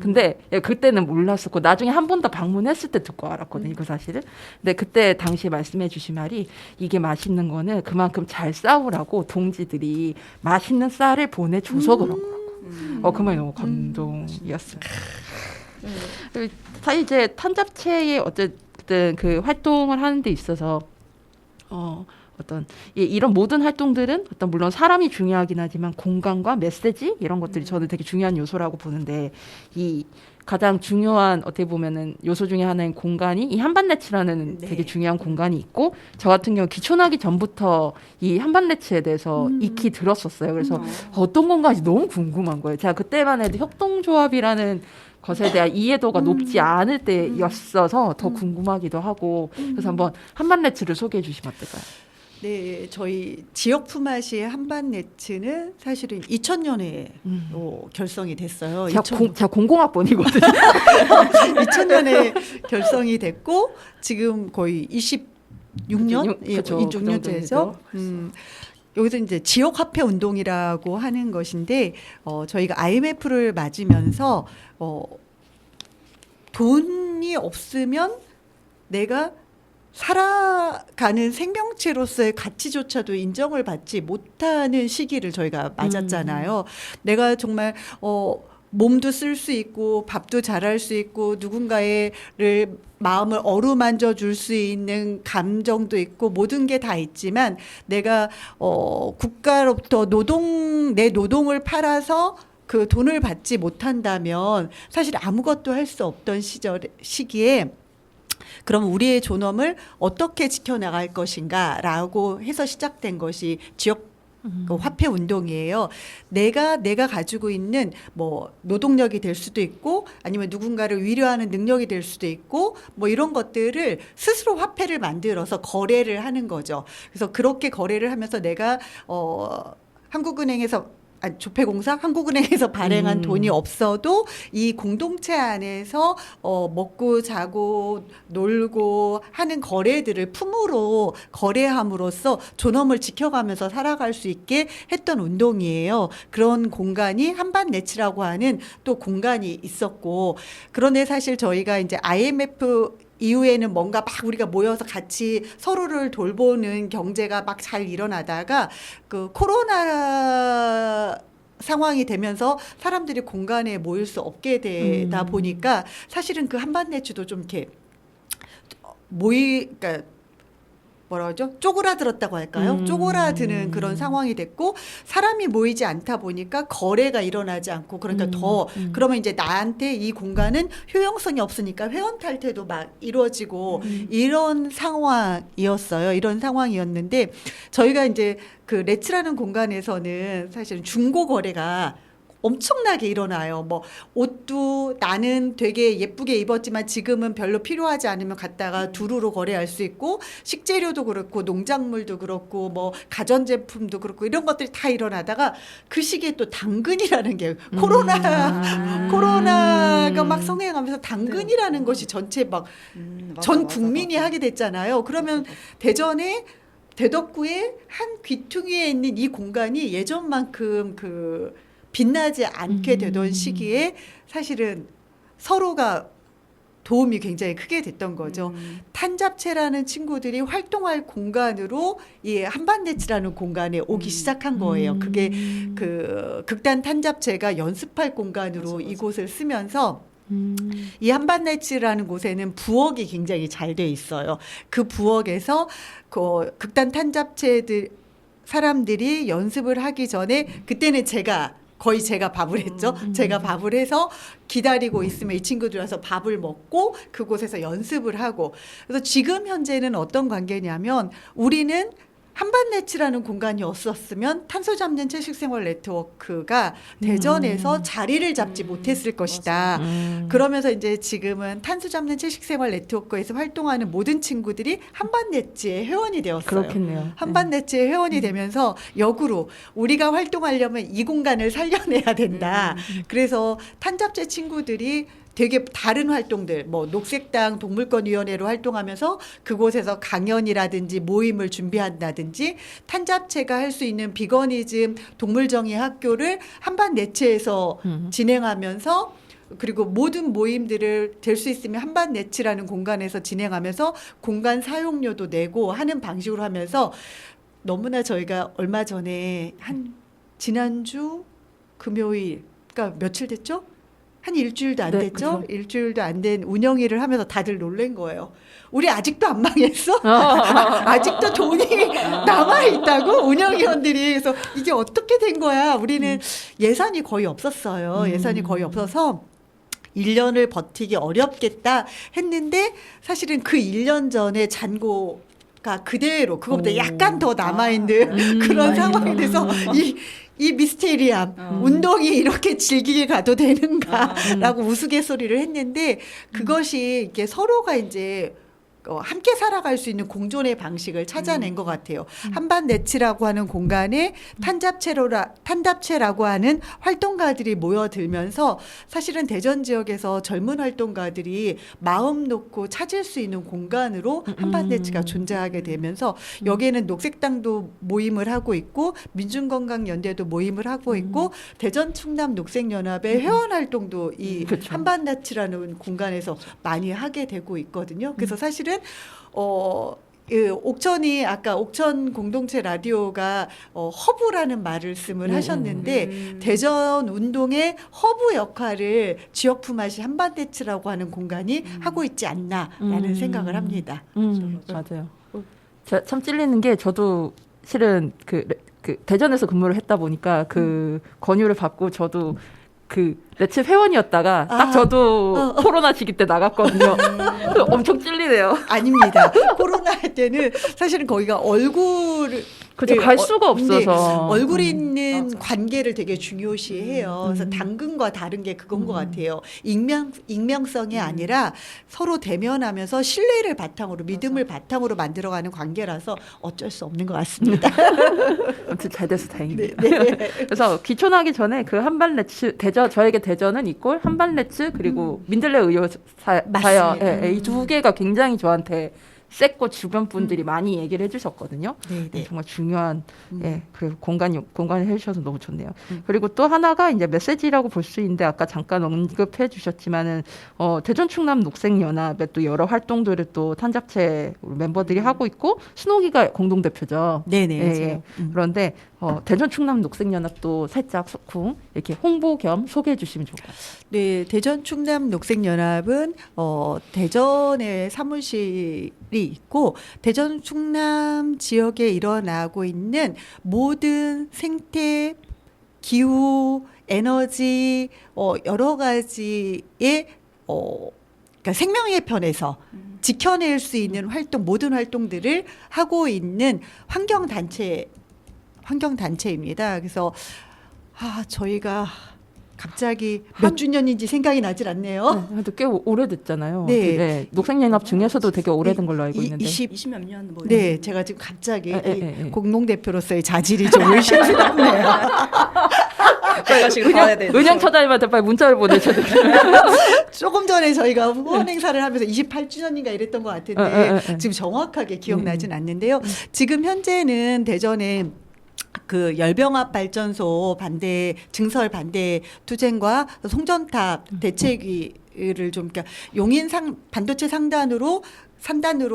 근데 그때는 몰랐었고 나중에 한 번 더 방문했을 때 듣고 알았거든요. 그 사실을. 근데 그때 당시 말씀해 주신 말이 이게 맛있는 거는 그만큼 잘 싸우라고 동지들이 맛있는 쌀을 보내줘서 그런 거라고. 그 말이 너무 감동이었습니다. 사실 이제 탄잡체의 어쨌든 그 활동을 하는 데 있어서 어떤 이런 모든 활동들은 어떤 물론 사람이 중요하긴 하지만 공간과 메시지 이런 것들이 저는 되게 중요한 요소라고 보는데 이 가장 중요한 어떻게 보면은 요소 중에 하나인 공간이 이 한반네츠라는 되게 중요한 공간이 있고 저 같은 경우 기촌하기 전부터 이 한반네츠에 대해서 익히 들었었어요. 그래서 어떤 공간인지 너무 궁금한 거예요. 제가 그때만 해도 협동조합이라는 것에 대한 이해도가 높지 않을 때였어서 더 궁금하기도 하고 그래서 한번 한반네츠를 소개해 주시면 어떨까요? 네, 저희 지역 품앗이 한반네츠는 사실은 2000년에 결성이 됐어요. 제가 공공학번이거든요. 2000년에 결성이 됐고 지금 거의 26년, 그렇죠. 26년째죠. 여기서 이제 지역 화폐 운동이라고 하는 것인데 저희가 IMF를 맞으면서 돈이 없으면 내가 살아가는 생명체로서의 가치조차도 인정을 받지 못하는 시기를 저희가 맞았잖아요. 내가 정말 몸도 쓸 수 있고 밥도 잘할 수 있고 누군가의 마음을 어루만져 줄 수 있는 감정도 있고 모든 게 다 있지만 내가 국가로부터 내 노동을 팔아서 그 돈을 받지 못한다면 사실 아무것도 할 수 없던 시기에 그럼 우리의 존엄을 어떻게 지켜나갈 것인가라고 해서 시작된 것이 지역 그 화폐 운동이에요. 내가 가지고 있는 뭐 노동력이 될 수도 있고 아니면 누군가를 위로하는 능력이 될 수도 있고 뭐 이런 것들을 스스로 화폐를 만들어서 거래를 하는 거죠. 그래서 그렇게 거래를 하면서 내가 조폐공사 한국은행에서 발행한 돈이 없어도 이 공동체 안에서 먹고 자고 놀고 하는 거래들을 품으로 거래함으로써 존엄을 지켜가면서 살아갈 수 있게 했던 운동이에요. 그런 공간이 한반네츠라고 하는 또 공간이 있었고 그런데 사실 저희가 이제 IMF 이후에는 뭔가 막 우리가 모여서 같이 서로를 돌보는 경제가 막 잘 일어나다가 그 코로나 상황이 되면서 사람들이 공간에 모일 수 없게 되다 보니까 사실은 그 한반네츠도 좀 이렇게 그러니까 뭐라 그러죠? 쪼그라들었다고 할까요? 쪼그라드는 그런 상황이 됐고 사람이 모이지 않다 보니까 거래가 일어나지 않고 그러니까 그러면 이제 나한테 이 공간은 효용성이 없으니까 회원 탈퇴도 막 이루어지고 이런 상황이었어요. 이런 상황이었는데 저희가 이제 그 레츠라는 공간에서는 사실은 중고 거래가 엄청나게 일어나요. 뭐 옷도 나는 되게 예쁘게 입었지만 지금은 별로 필요하지 않으면 갖다가 두루로 거래할 수 있고 식재료도 그렇고 농작물도 그렇고 뭐 가전제품도 그렇고 이런 것들이 다 일어나다가 그 시기에 또 당근이라는 게 코로나가 막 성행하면서 당근이라는 것이 전체 막 전 국민이 하게 됐잖아요. 그러면 대전에 대덕구의 한 귀퉁이에 있는 이 공간이 예전만큼 빛나지 않게 되던 시기에 사실은 서로가 도움이 굉장히 크게 됐던 거죠. 탄잡체라는 친구들이 활동할 공간으로 이 한반대치라는 공간에 오기 시작한 거예요. 그게 그 극단 탄잡체가 연습할 공간으로 맞아. 이곳을 쓰면서 이 한반대치라는 곳에는 부엌이 굉장히 잘 돼 있어요. 그 부엌에서 그 극단 탄잡체들 사람들이 연습을 하기 전에 그때는 거의 제가 밥을 했죠. 제가 밥을 해서 기다리고 있으면 이 친구들 와서 밥을 먹고 그곳에서 연습을 하고. 그래서 지금 현재는 어떤 관계냐면 우리는 한반네츠라는 공간이 없었으면 탄소 잡는 채식생활 네트워크가 대전에서 자리를 잡지 못했을 것이다. 그러면서 이제 지금은 탄소 잡는 채식생활 네트워크에서 활동하는 모든 친구들이 한반네츠의 회원이 되었어요. 그렇겠네요. 한반네츠의 회원이 되면서 역으로 우리가 활동하려면 이 공간을 살려내야 된다. 그래서 탄잡체 친구들이 되게 다른 활동들, 뭐 녹색당 동물권위원회로 활동하면서 그곳에서 강연이라든지 모임을 준비한다든지 탄잡체가 할 수 있는 비거니즘 동물정의 학교를 한반네츠에서 진행하면서 그리고 모든 모임들을 될 수 있으면 한반네츠라는 공간에서 진행하면서 공간 사용료도 내고 하는 방식으로 하면서 너무나 저희가 얼마 전에 지난주 금요일, 그러니까 며칠 됐죠? 한 일주일도 안 네, 됐죠? 그쵸. 일주일도 안 된 운영일을 하면서 다들 놀란 거예요. 우리 아직도 안 망했어? 아직도 돈이 남아있다고? 운영위원들이. 그래서 이게 어떻게 된 거야? 우리는 예산이 거의 없었어요. 예산이 거의 없어서 1년을 버티기 어렵겠다 했는데 사실은 그 1년 전에 잔고가 그대로 그것보다 약간 더 남아있는 그런 상황이 돼서 이 미스테리함, 운동이 이렇게 질기게 가도 되는가라고 우스갯소리를 했는데 그것이 이렇게 서로가 이제 함께 살아갈 수 있는 공존의 방식을 찾아낸 것 같아요. 한반네츠라고 하는 공간에 탄잡체라고 하는 활동가들이 모여들면서 사실은 대전 지역에서 젊은 활동가들이 마음 놓고 찾을 수 있는 공간으로 한반네츠가 존재하게 되면서 여기에는 녹색당도 모임을 하고 있고 민중건강연대도 모임을 하고 있고 대전 충남 녹색연합의 회원 활동도 이 그렇죠. 한반네츠라는 공간에서 많이 하게 되고 있거든요. 그래서 사실은 옥천이 아까 옥천 공동체 라디오가 허브라는 말씀을 하셨는데 대전 운동의 허브 역할을 지역 품앗이 한반대츠라고 하는 공간이 하고 있지 않나라는 생각을 합니다. 맞아요. 제가 참 찔리는 게 저도 실은 그 대전에서 근무를 했다 보니까 그 권유를 받고 저도 그 레츠 회원이었다가 딱 저도 코로나 시기 때 나갔거든요. 엄청 찔리네요. 아닙니다. 코로나 할 때는 사실은 거기가 그죠, 갈 수가 없어서. 얼굴이 있는 관계를 되게 중요시해요. 그래서 당근과 다른 게 그건 것 같아요. 익명성이 아니라 서로 대면하면서 신뢰를 바탕으로 믿음을 바탕으로 만들어가는 관계라서 어쩔 수 없는 것 같습니다. 아무튼 잘 돼서 다행이네요. 네. 그래서 귀촌하기 전에 그 한반레츠 저에게 대전은 이꼴 한반레츠 그리고 민들레 의료 사요. 맞습니다. 이 두 개가 굉장히 저한테 셌고 주변 분들이 많이 얘기를 해주셨거든요. 네. 정말 중요한 그 공간을 해주셔서 너무 좋네요. 그리고 또 하나가 이제 메시지라고 볼 수 있는데 아까 잠깐 언급해 주셨지만은 대전 충남 녹색연합의 또 여러 활동들을 또 탄잡체 멤버들이 하고 있고 순옥이가 공동 대표죠. 네네. 그런데 대전 충남 녹색연합도 살짝 소쿵 이렇게 홍보 겸 소개해 주시면 좋을 것 같아요. 네, 대전 충남 녹색연합은 대전에 사무실이 있고 대전 충남 지역에 일어나고 있는 모든 생태, 기후, 에너지 여러 가지의 그러니까 생명의 편에서 지켜낼 수 있는 모든 활동들을 하고 있는 환경단체입니다. 그래서 저희가 갑자기 몇 주년인지 생각이 나질 않네요. 그래도 꽤 오래됐잖아요. 네. 녹색연합 중에서도 되게 오래된 걸로 알고 있는데. 20몇 년 뭐. 네, 제가 지금 갑자기 예. 공동대표로서의 자질이 좀 의심스럽네요. 제가 지금 봐야 돼. 은영 처장님한테 빨리 문자를 보내셔야 돼요. 조금 전에 저희가 후원 행사를 하면서 28주년인가 이랬던 것 같은데 지금 정확하게 기억나진 않는데요. 지금 현재는 대전에 그 열병합 발전소 반대 증설 반대 투쟁과 송전탑 대책위를 좀 그러니까 용인 반도체 상단으로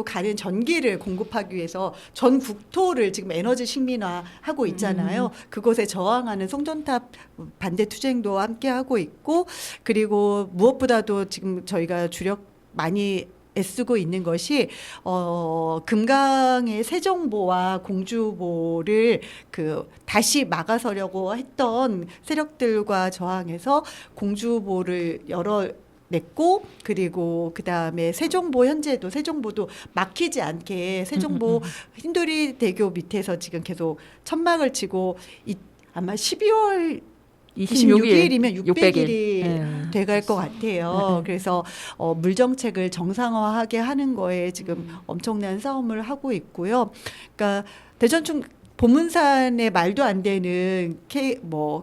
가는 전기를 공급하기 위해서 전 국토를 지금 에너지 식민화하고 있잖아요. 그것에 저항하는 송전탑 반대 투쟁도 함께 하고 있고, 그리고 무엇보다도 지금 저희가 주력 많이 애쓰고 있는 것이 금강의 세정보와 공주보를 다시 막아서려고 했던 세력들과 저항해서 공주보를 냈고, 그리고 그다음에 현재도 세종보도 막히지 않게 세종보 흰도리 대교 밑에서 지금 계속 천막을 치고 아마 12월 26일이면 600일이 돼갈 것 같아요. 그래서 물정책을 정상화하게 하는 거에 지금 엄청난 싸움을 하고 있고요. 그러니까 대전충 보문산에 말도 안 되는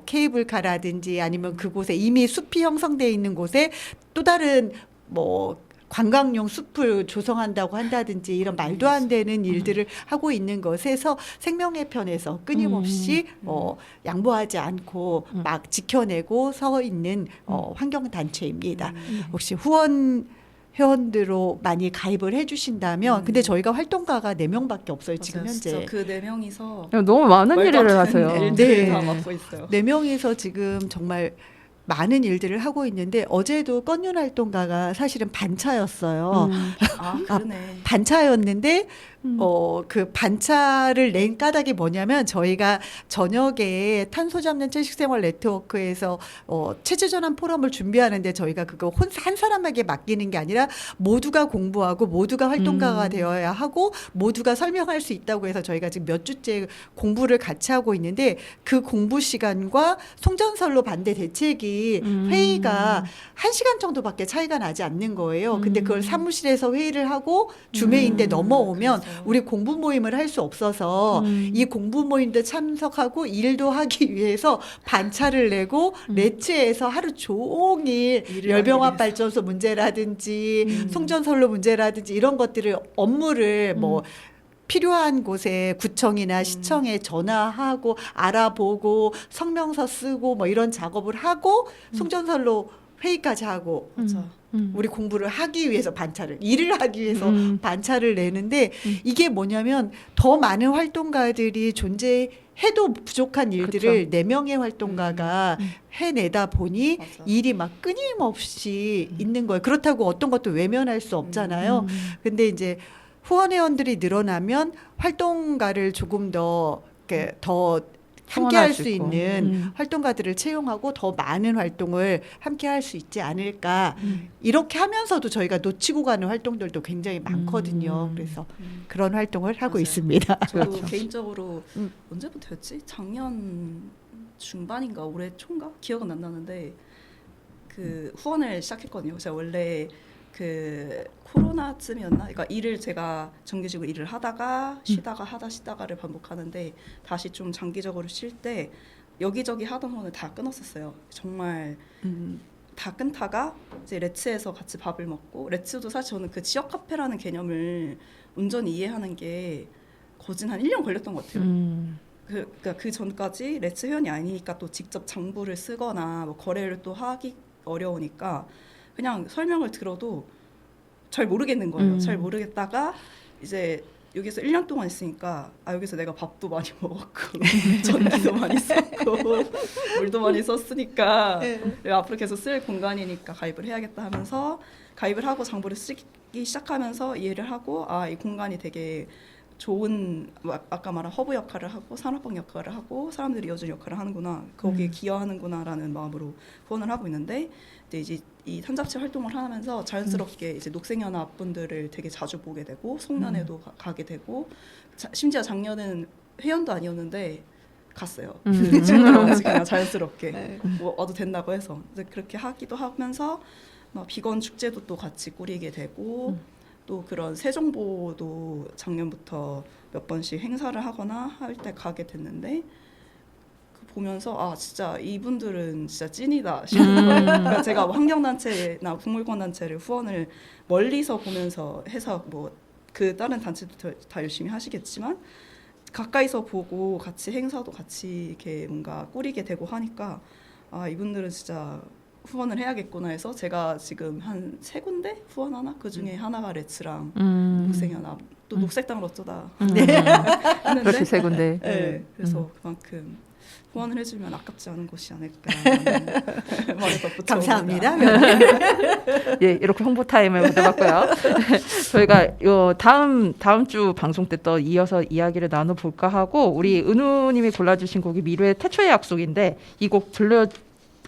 케이블카라든지 아니면 그곳에 이미 숲이 형성돼 있는 곳에 또 다른 관광용 숲을 조성한다고 한다든지 이런 말도 안 되는 일들을 하고 있는 것에서 생명의 편에서 끊임없이 양보하지 않고 막 지켜내고 서 있는 환경단체입니다. 혹시 회원들로 많이 가입을 해주신다면, 근데 저희가 활동가가 4명밖에 없어요. 지금 맞아요. 현재. 진짜 그 4명이서 너무 많은 말도 안 일을 되는 하세요. 일들을 네. 다 맡고 있어요. 4명이서 지금 정말 많은 일들을 하고 있는데, 어제도 건윤 활동가가 사실은 반차였어요. 아, 그러네. 반차였는데 그 반차를 낸 까닭이 뭐냐면, 저희가 저녁에 탄소 잡는 채식생활 네트워크에서 체제전환 포럼을 준비하는데, 저희가 그거 한 사람에게 맡기는 게 아니라 모두가 공부하고 모두가 활동가가 되어야 하고 모두가 설명할 수 있다고 해서 저희가 지금 몇 주째 공부를 같이 하고 있는데, 그 공부 시간과 송전선로 반대 대책이 회의가 1시간 정도밖에 차이가 나지 않는 거예요. 근데 그걸 사무실에서 회의를 하고 주메인데 넘어오면 그래서. 우리 공부 모임을 할 수 없어서 이 공부 모임도 참석하고 일도 하기 위해서 반차를 내고 레츠에서 하루 종일 일을 열병합 하기 발전소 문제라든지 송전선로 문제라든지 이런 것들을 업무를 필요한 곳에 구청이나 시청에 전화하고 알아보고 성명서 쓰고 이런 작업을 하고 송전선로 회의까지 하고 맞아. 우리 공부를 하기 위해서 일을 하기 위해서 반차를 내는데, 이게 뭐냐면 더 많은 활동가들이 존재해도 부족한 일들을 4명의 활동가가 해내다 보니 맞아. 일이 막 끊임없이 있는 거예요. 그렇다고 어떤 것도 외면할 수 없잖아요. 근데 이제 후원회원들이 늘어나면 활동가를 조금 더 함께 할 수 있고. 있는 활동가들을 채용하고 더 많은 활동을 함께 할 수 있지 않을까. 이렇게 하면서도 저희가 놓치고 가는 활동들도 굉장히 많거든요. 그래서 그런 활동을 하고 맞아요. 있습니다. 저도 개인적으로 언제부터였지? 작년 중반인가 올해 초인가? 기억은 안 나는데 그 후원을 시작했거든요. 제가 원래 그 코로나쯤이었나? 그러니까 일을 제가 정규직으로 일을 하다가 쉬다가를 반복하는데, 다시 좀 장기적으로 쉴 때 여기저기 하던 후원을 다 끊었었어요. 정말 다 끊다가 이제 레츠에서 같이 밥을 먹고, 레츠도 사실 저는 그 지역 카페라는 개념을 온전히 이해하는 게 거진 한 1년 걸렸던 것 같아요. 그러니까 그 전까지 레츠 회원이 아니니까 또 직접 장부를 쓰거나 거래를 또 하기 어려우니까 그냥 설명을 들어도 잘 모르겠는 거예요. 잘 모르겠다가 이제 여기서 1년 동안 있으니까 여기서 내가 밥도 많이 먹었고 전기도 많이 썼고 물도 많이 썼으니까 앞으로 계속 쓸 공간이니까 가입을 해야겠다 하면서 가입을 하고 장부를 쓰기 시작하면서 이해를 하고, 이 공간이 되게 좋은, 아까 말한 허브 역할을 하고 산업방 역할을 하고 사람들이 이어주는 역할을 하는구나, 거기에 기여하는구나라는 마음으로 후원을 하고 있는데, 이제 이 탄잡체 활동을 하면서 자연스럽게 이제 녹색연합 분들을 되게 자주 보게 되고, 송년회도 가게 되고, 심지어 작년은 회원도 아니었는데 갔어요. 친구랑 그냥 자연스럽게 와도 된다고 해서 이제 그렇게 하기도 하면서 비건 축제도 또 같이 꾸리게 되고, 또 그런 세종보도 작년부터 몇 번씩 행사를 하거나 할 때 가게 됐는데, 보면서 진짜 이분들은 진짜 찐이다 싶은 거예요. 그러니까 제가 환경단체나 국물권단체를 후원을 멀리서 보면서 해서 그 다른 단체도 다 열심히 하시겠지만 가까이서 보고 같이 행사도 같이 이렇게 뭔가 꾸리게 되고 하니까 아 이분들은 진짜 후원을 해야겠구나 해서 제가 지금 한 3군데 후원하나? 그 중에 하나가 레츠랑 녹색연합 또 녹색당을 어쩌다 했는데 그렇지 세 군데. 네, 그래서 그만큼 후원을 해주면 아깝지 않은 것이 아닐까라는 말을 덧붙여 감사합니다. 예, 이렇게 홍보 타임을 가져봤고요. 저희가 요 다음 주 방송 때 또 이어서 이야기를 나눠볼까 하고 우리 은우님이 골라주신 곡이 미루의 태초의 약속인데 이 곡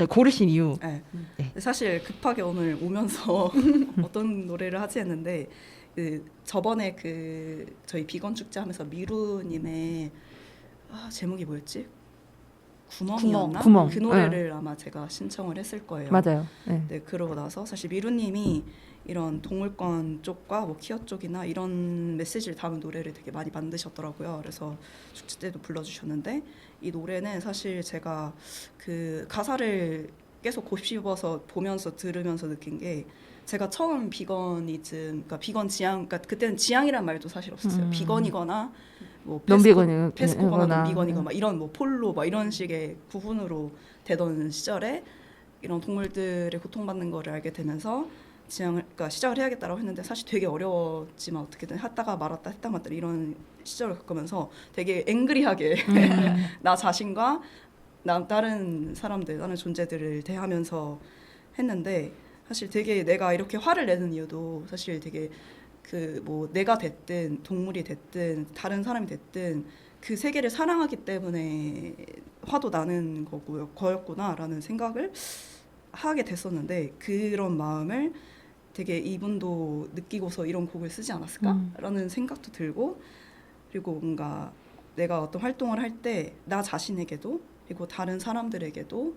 고르신 이유. 네. 네. 사실 급하게 오늘 오면서 어떤 노래를 하지 했는데 저번에 저희 비건 축제 하면서 미루님의 제목이 뭐였지? 구멍이었나? 구멍. 그 노래를 아마 제가 신청을 했을 거예요. 맞아요. 네. 네, 그러고 나서 사실 미루님이 이런 동물권 쪽과 뭐 키어 쪽이나 이런 메시지를 담은 노래를 되게 많이 만드셨더라고요. 그래서 축제 때도 불러주셨는데 이 노래는 사실 제가 그 가사를 계속 곱씹어서 보면서 들으면서 느낀 게 제가 처음 비건이즘, 그러니까 비건 지향, 그러니까 그때는 지향이란 말도 사실 없었어요. 비건이거나 뭐 패스코거나 논비건이거나 막 이런 뭐 폴로 막 이런 식의 구분으로 되던 시절에 이런 동물들의 고통받는 거를 알게 되면서 그러니까 시작을 해야겠다라고 했는데 사실 되게 어려웠지만 어떻게든 했다가 말았다 했다 말았다 이런 시절을 겪으면서 되게 앵그리하게 나 자신과 다른 사람들, 다른 존재들을 대하면서 했는데 사실 되게 내가 이렇게 화를 내는 이유도 사실 되게 뭐 내가 됐든 동물이 됐든 다른 사람이 됐든 그 세계를 사랑하기 때문에 화도 나는 거였구나라는 생각을 하게 됐었는데 그런 마음을 되게 이분도 느끼고서 이런 곡을 쓰지 않았을까라는 생각도 들고 그리고 뭔가 내가 어떤 활동을 할 때 나 자신에게도 그리고 다른 사람들에게도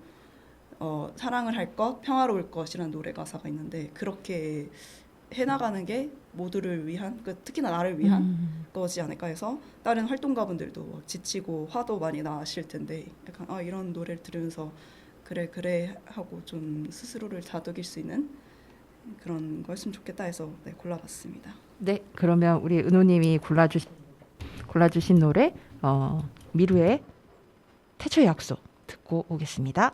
사랑을 할 것, 평화로울 것이라는 노래 가사가 있는데 그렇게 해나가는 게 모두를 위한, 특히나 나를 위한 거지 않을까 해서 다른 활동가분들도 지치고 화도 많이 나실 텐데 약간 이런 노래를 들으면서 그래 하고 좀 스스로를 다독일 수 있는 그런 거였으면 좋겠다 해서 네, 골라봤습니다. 네, 그러면 우리 은우님이 골라주신 노래 미루의 태초의 약속 듣고 오겠습니다.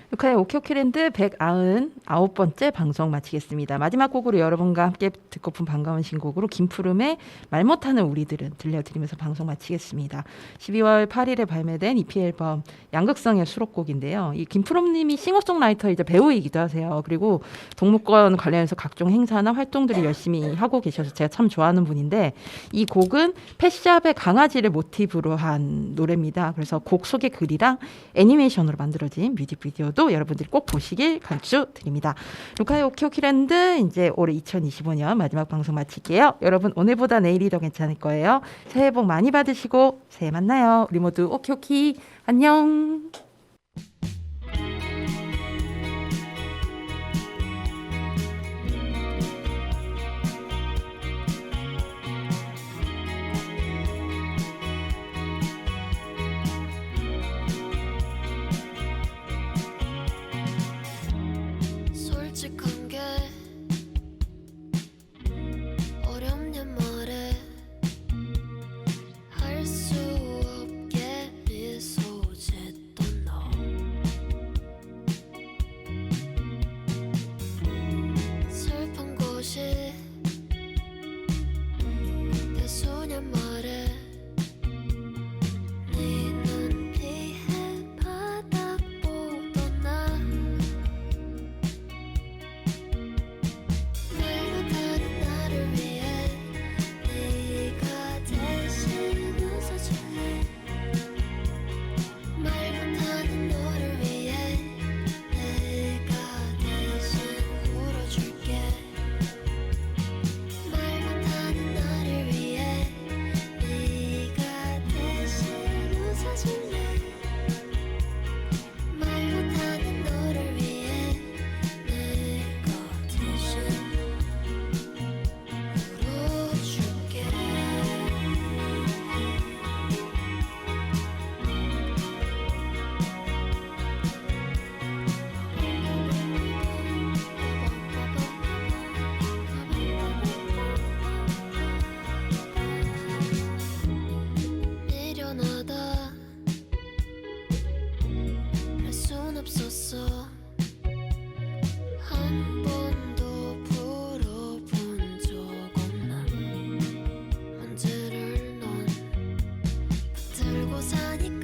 루카의 오키오키랜드 199번째 방송 마치겠습니다. 마지막 곡으로 여러분과 함께 듣고픈 반가운 신곡으로 김푸름의 말 못하는 우리들은 들려드리면서 방송 마치겠습니다. 12월 8일에 발매된 EP 앨범 양극성의 수록곡인데요. 이 김푸름님이 싱어송라이터이자 배우이기도 하세요. 그리고 동물권 관련해서 각종 행사나 활동들을 열심히 하고 계셔서 제가 참 좋아하는 분인데 이 곡은 펫샵의 강아지를 모티브로 한 노래입니다. 그래서 곡 속의 글이랑 애니메이션으로 만들어진 뮤직비디오도 여러분들이 꼭 보시길 강추드립니다. 루카의 오키오키랜드 이제 올해 2025년 마지막 방송 마칠게요. 여러분 오늘보다 내일이 더 괜찮을 거예요. 새해 복 많이 받으시고 새해 만나요. 우리 모두 오키오키 안녕. 솔직한 게 어렵냐 말해 할 수 없게 미소 짓던 너 슬픈 곳이 내 소년 말해 네 눈 피해 바닥 보던 나 말 못하는 나를 위해 네가 대신 웃어줄래 말 못하는 너를 위해 내가 대신 울어줄게 말 못하는 나를 위해 네가 대신 웃어줄래 말 못하는 너를 위해 내가 대신 울어줄게 미련하다 할 순 없었어 한 번도 풀어본 적 없는 문제를 넌 붙들고 사니까